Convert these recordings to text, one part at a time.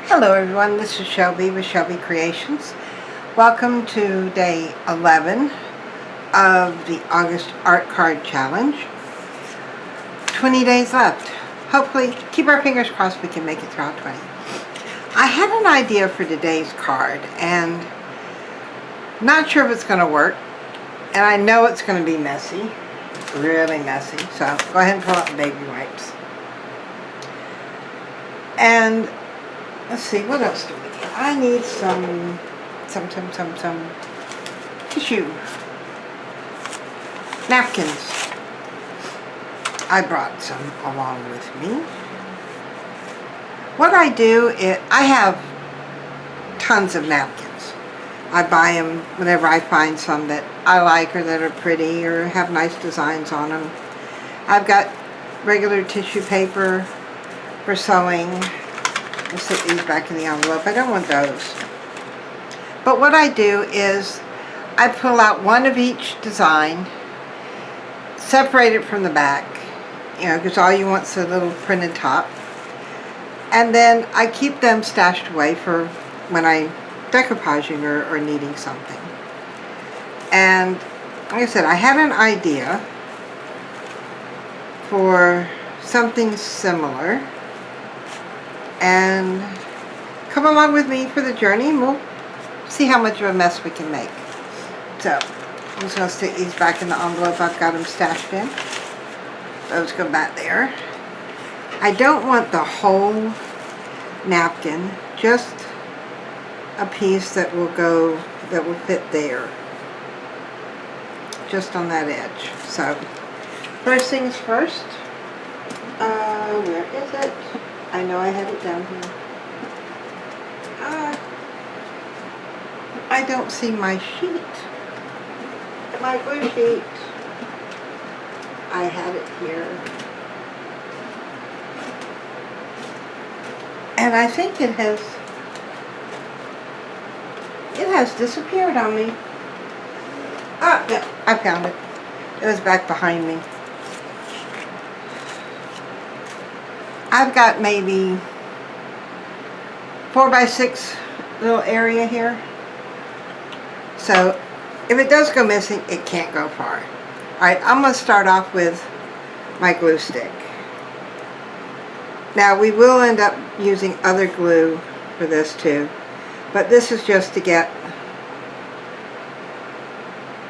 Hello everyone, this is Shelby with Shelby Creations. Welcome to day 11 of the August Art Card Challenge. 20 days left. Hopefully, keep our fingers crossed we can make it throughout 20. I had an idea for today's card and not sure if it's going to work. And I know it's going to be messy, really messy. So go ahead and pull out the baby wipes. And let's see, what else do we need? I need some tissue. Napkins. I brought some along with me. What I do is, I have tons of napkins. I buy them whenever I find some that I like or that are pretty or have nice designs on them. I've got regular tissue paper for sewing. I'll stick these back in the envelope. I don't want those. But what I do is I pull out one of each design, separate it from the back, because all you want is a little printed top. And then I keep them stashed away for when I'm decoupaging or needing something. And like I said, I had an idea for something similar. And come along with me for the journey and we'll see how much of a mess we can make. So I'm just going to stick these back in the envelope I've got them stashed in. Those go back there. I don't want the whole napkin, just a piece that will fit there, just on that edge. So first things first, where is it? I know I had it down here. I don't see my sheet. My glue sheet. I had it here. And I think it has disappeared on me. Ah, no, I found it. It was back behind me. I've got maybe 4x6 little area here. So if it does go missing, it can't go far. Alright, I'm going to start off with my glue stick. Now we will end up using other glue for this too, but this is just to get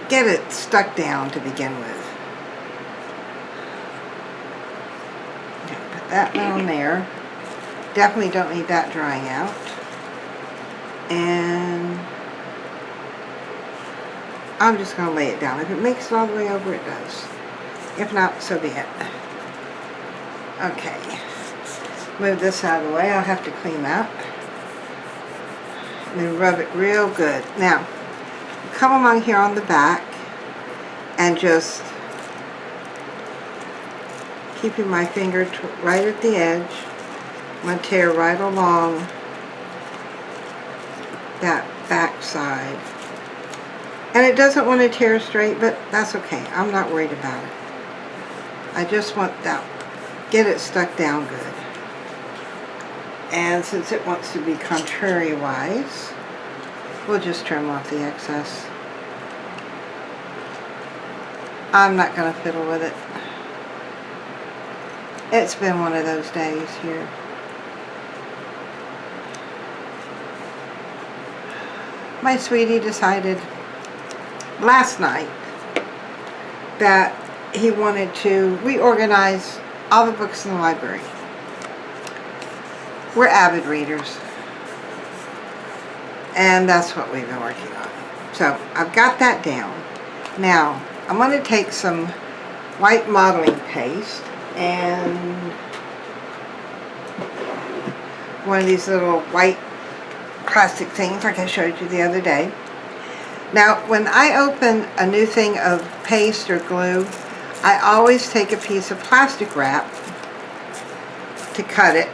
it stuck down to begin with. Put that down there. Definitely don't need that drying out. And I'm just going to lay it down. If it makes it all the way over, it does. If not, so be it. Okay. Move this out of the way. I'll have to clean that. And then rub it real good. Now, come along here on the back and just keeping my finger right at the edge. I'm going to tear right along that back side. And it doesn't want to tear straight, but that's okay. I'm not worried about it. I just want that, get it stuck down good. And since it wants to be contrary-wise, we'll just trim off the excess. I'm not going to fiddle with it. It's been one of those days here. My sweetie decided last night that he wanted to reorganize all the books in the library. We're avid readers, and that's what we've been working on. So I've got that down. Now I'm going to take some white modeling paste and one of these little white plastic things like I showed you the other day. Now when I open a new thing of paste or glue, I always take a piece of plastic wrap to cut it,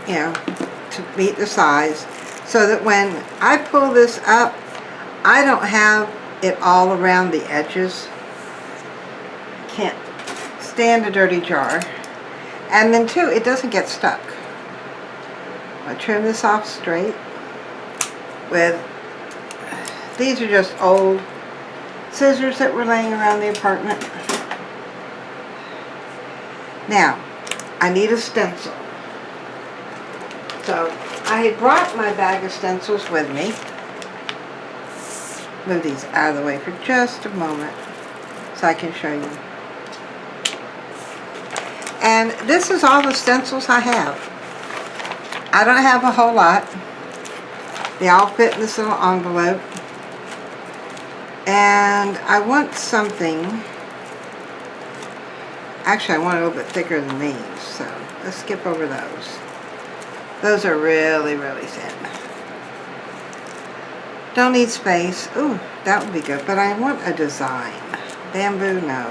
to meet the size, so that when I pull this up, I don't have it all around the edges. Can't stand a dirty jar. And then too, it doesn't get stuck. I trim this off straight with, these are just old scissors that were laying around the apartment. Now, I need a stencil. So, I had brought my bag of stencils with me. Move these out of the way for just a moment so I can show you. And this is all the stencils I have. I don't have a whole lot. They all fit in this little envelope. And I want something, actually I want it a little bit thicker than these, so let's skip over those. Those are really, really thin. Don't need space. Ooh, that would be good, but I want a design. Bamboo, no.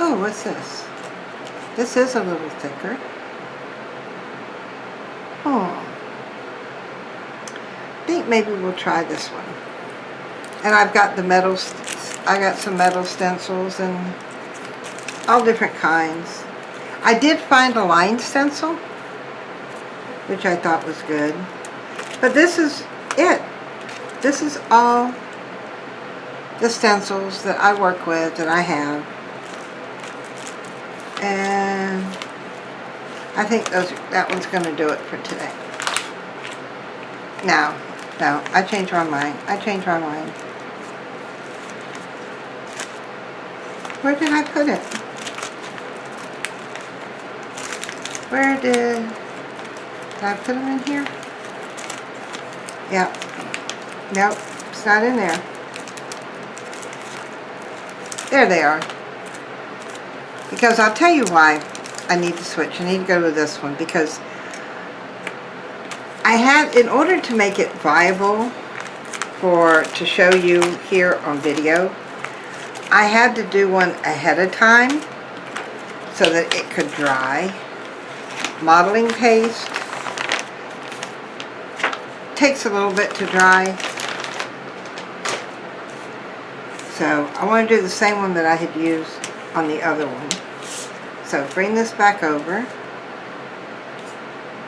Oh, what's this? This is a little thicker. Oh. I think maybe we'll try this one. And I've got the metal, I got some metal stencils and all different kinds. I did find a line stencil, which I thought was good. But this is it. This is all the stencils that I work with, that I have. And I think that one's going to do it for today. No, I changed my mind. Where did I put it? Did I put them in here? Yep. Nope, it's not in there. There they are. Because I'll tell you why I need to switch. I need to go to this one because I had, in order to make it viable to show you here on video, I had to do one ahead of time so that it could dry. Modeling paste takes a little bit to dry. So I want to do the same one that I had used on the other one. So bring this back over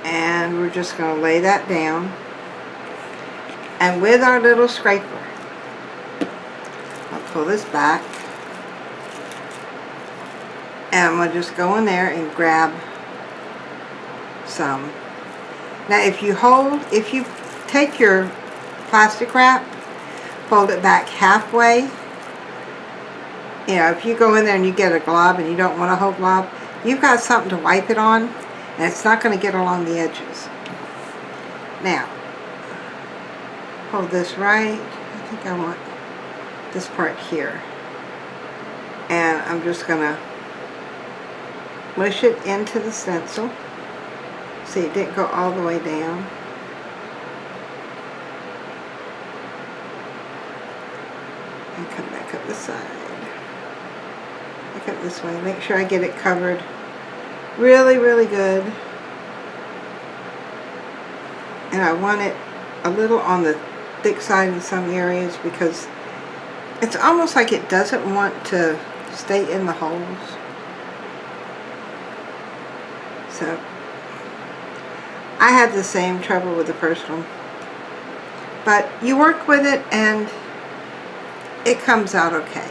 and we're just going to lay that down, and with our little scraper I'll pull this back and I'm going to just go in there and grab some. Now if you take your plastic wrap, fold it back halfway. You know, if you go in there and you get a glob and you don't want a whole glob, you've got something to wipe it on, and it's not going to get along the edges. Now, hold this right. I think I want this part here. And I'm just going to mush it into the stencil. See, it didn't go all the way down. And come back up the side. Look at this way. Make sure I get it covered really, really good. And I want it a little on the thick side in some areas because it's almost like it doesn't want to stay in the holes. So I had the same trouble with the first one. But you work with it and it comes out okay.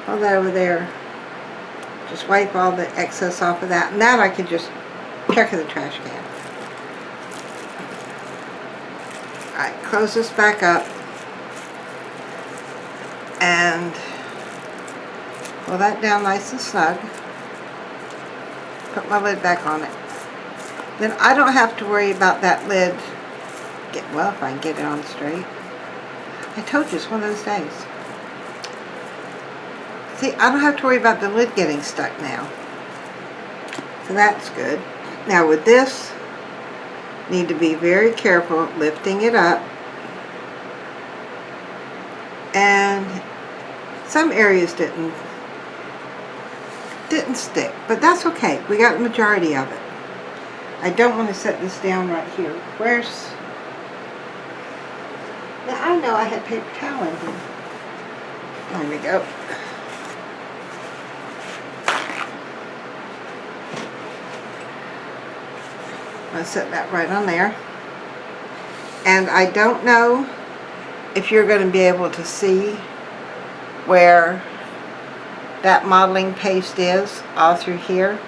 Hold that over there. Just wipe all the excess off of that. And that I can just chuck in the trash can. Alright, close this back up. And pull that down nice and snug. Put my lid back on it. Then I don't have to worry about that lid. Well, if I can get it on straight. I told you, it's one of those days. See, I don't have to worry about the lid getting stuck now. So that's good. Now with this, need to be very careful lifting it up. And some areas didn't stick, but that's okay. We got the majority of it. I don't want to set this down right here. Now I know I had paper towel in here. There we go. going to set that right on there. And I don't know if you're going to be able to see where that modeling paste is all through here.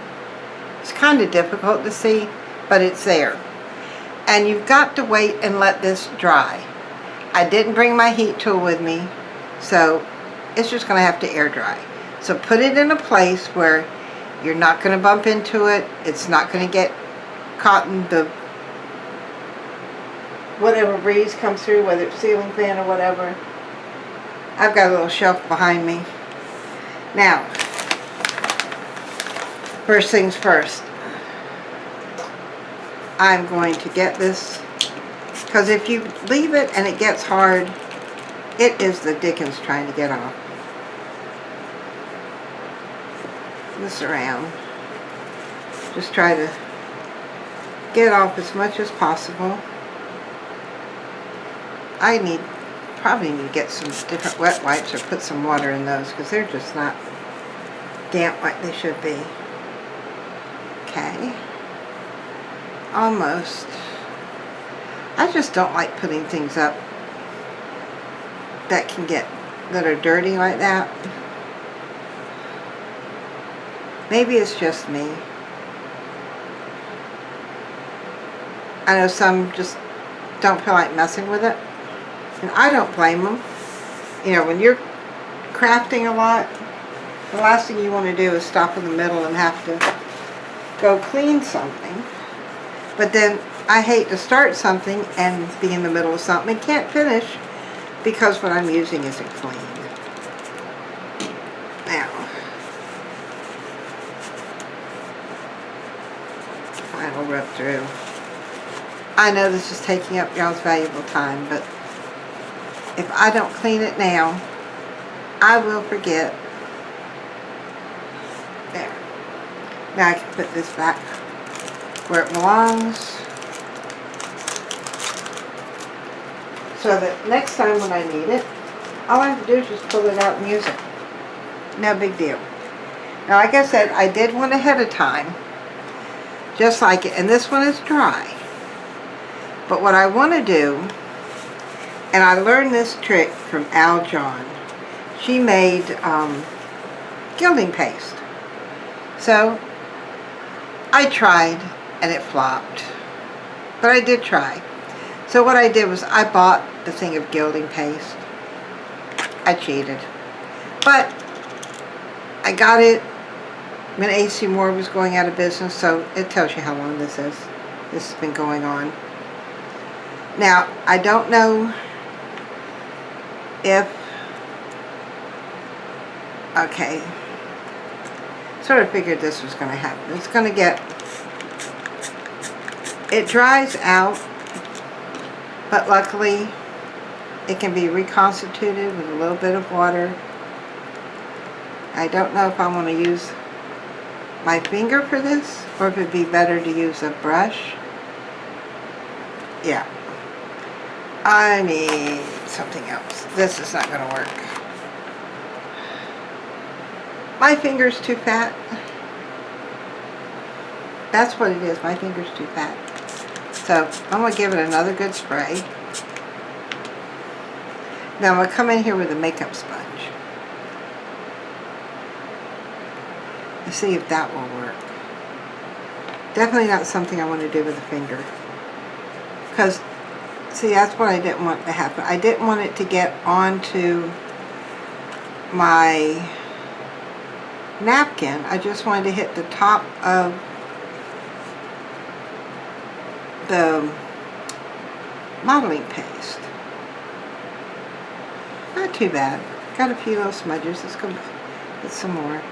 It's kind of difficult to see, but it's there. And you've got to wait and let this dry. I didn't bring my heat tool with me, so it's just going to have to air dry. So put it in a place where you're not going to bump into it. It's not going to get caught in the whatever breeze comes through, whether it's ceiling fan or whatever. I've got a little shelf behind me. Now, first things first, I'm going to get this, because if you leave it and it gets hard, it is the dickens trying to get off. This around. Just try to get off as much as possible. I probably need to get some different wet wipes or put some water in those, because they're just not damp like they should be. Okay. Almost. I just don't like putting things up that are dirty like that. Maybe it's just me. I know some just don't feel like messing with it. And I don't blame them. You know, when you're crafting a lot, the last thing you want to do is stop in the middle and have to go clean something. But then I hate to start something and be in the middle of something and can't finish because what I'm using isn't clean. Now, final rub through. I know this is taking up y'all's valuable time, but if I don't clean it now, I will forget. There. Now I can put this back where it belongs, so that next time when I need it, all I have to do is just pull it out and use it. No big deal. Now, like I said, I did one ahead of time, just like it, and this one is dry. But what I want to do, and I learned this trick from Al John. She made gilding paste. So I tried and it flopped. But I did try. So what I did was I bought the thing of gilding paste. I cheated. But I got it when AC Moore was going out of business, so it tells you how long this is. This has been going on. Now, I don't know if, okay, sort of figured this was going to happen. It's going to get, it dries out, but luckily it can be reconstituted with a little bit of water. I don't know if I want to use my finger for this, or if it'd be better to use a brush. Yeah. I need something else. This is not going to work. My finger's too fat. That's what it is. My finger's too fat. So I'm going to give it another good spray. Now I'm going to come in here with a makeup sponge. And see if that will work. Definitely not something I want to do with a finger. Because, see, that's what I didn't want to happen. I didn't want it to get onto my napkin. I just wanted to hit the top of the modeling paste. Not too bad. Got a few little smudges. Let's go get some more.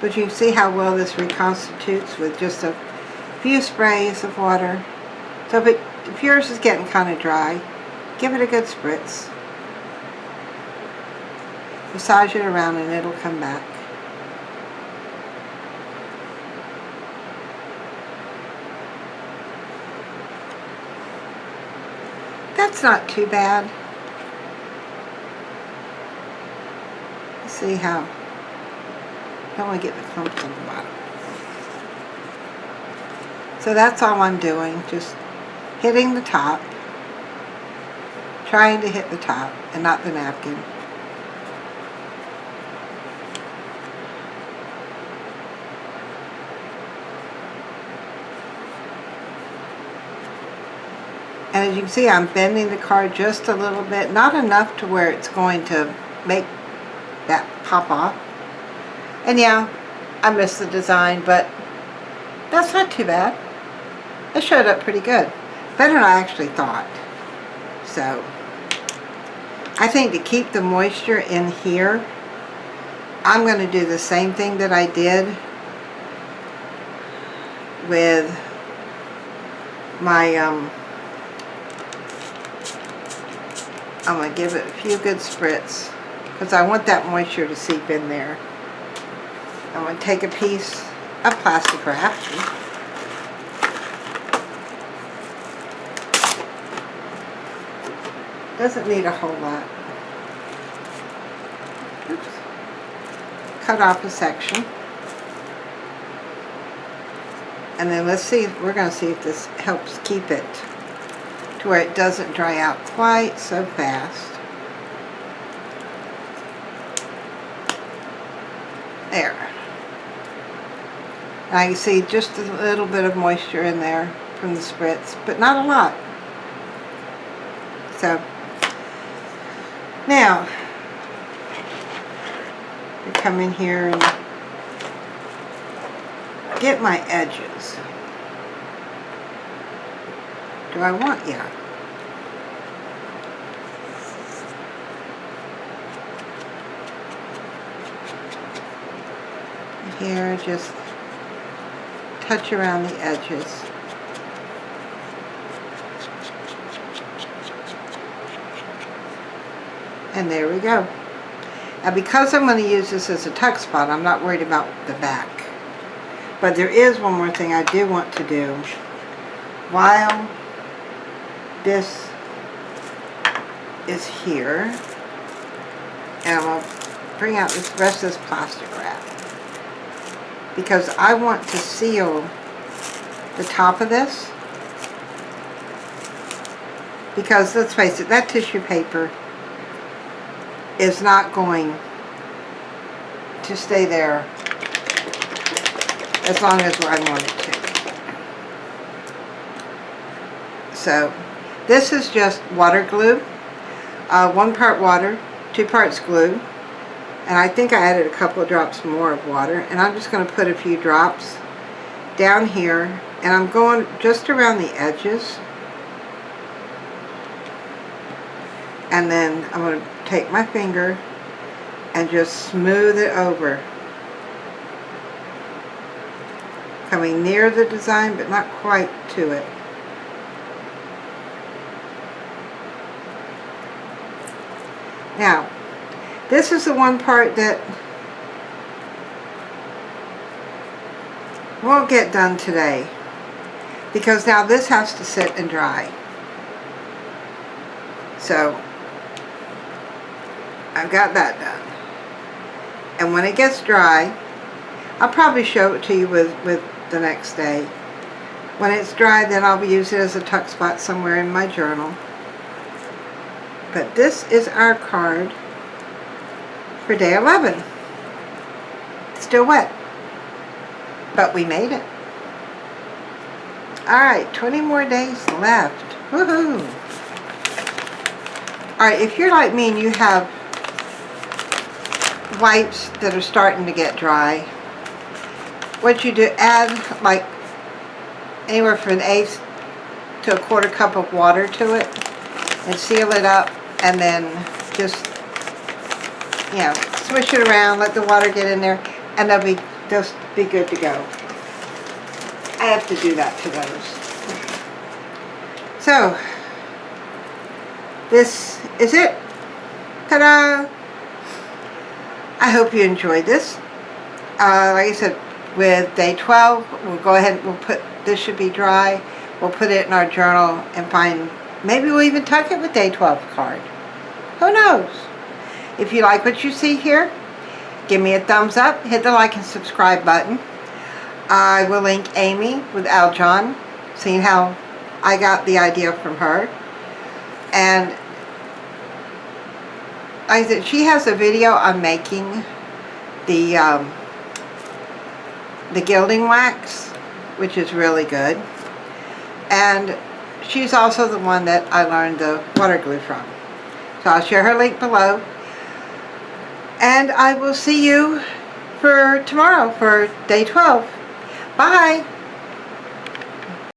But you can see how well this reconstitutes with just a few sprays of water. So if yours is getting kind of dry, give it a good spritz. Massage it around and it'll come back. That's not too bad. Let's see how. I don't want to get the clumps on the bottom. So that's all I'm doing, just hitting the top, trying to hit the top and not the napkin. And as you can see, I'm bending the card just a little bit, not enough to where it's going to make that pop off. And yeah, I missed the design, but that's not too bad. It showed up pretty good. Better than I actually thought. So, I think to keep the moisture in here, I'm going to do the same thing that I did with my, I'm going to give it a few good spritz because I want that moisture to seep in there. I'm going to take a piece of plastic wrap. Doesn't need a whole lot. Oops. Cut off a section. And then let's see, we're going to see if this helps keep it to where it doesn't dry out quite so fast. There. And I can see just a little bit of moisture in there from the spritz, but not a lot. So, now, I come in here and get my edges. Do I want? Yeah. Here, just touch around the edges. And there we go. Now because I'm going to use this as a tuck spot, I'm not worried about the back. But there is one more thing I do want to do. While this is here, and I'm going to bring out this rest of this plastic wrap. Because I want to seal the top of this. Because let's face it, that tissue paper is not going to stay there as long as I want it to. So this is just water glue, 1 part water, 2 parts glue, and I think I added a couple of drops more of water, and I'm just going to put a few drops down here, and I'm going just around the edges. And then I'm going to take my finger and just smooth it over. Coming near the design, but not quite to it. Now, this is the one part that won't get done today. Because now this has to sit and dry. So, I've got that done. And when it gets dry, I'll probably show it to you with the next day. When it's dry, then I'll use it as a tuck spot somewhere in my journal. But this is our card for day 11. It's still wet, but we made it. Alright, 20 more days left. Woohoo! Alright, if you're like me and you have wipes that are starting to get dry, what you do, add like anywhere from 1/8 to 1/4 cup of water to it and seal it up, and then just, you know, swish it around, let the water get in there, and they'll just be good to go. I have to do that to those. So, this is it. Ta-da! I hope you enjoyed this. Like I said, with day 12, we'll go ahead and this should be dry. We'll put it in our journal and maybe we'll even tuck it with day 12 card. Who knows? If you like what you see here, give me a thumbs up, hit the like and subscribe button. I will link Amy with Aljon, seeing how I got the idea from her. And I said she has a video on making the gilding wax, which is really good. And she's also the one that I learned the water glue from. So I'll share her link below. And I will see you for tomorrow for day 12. Bye!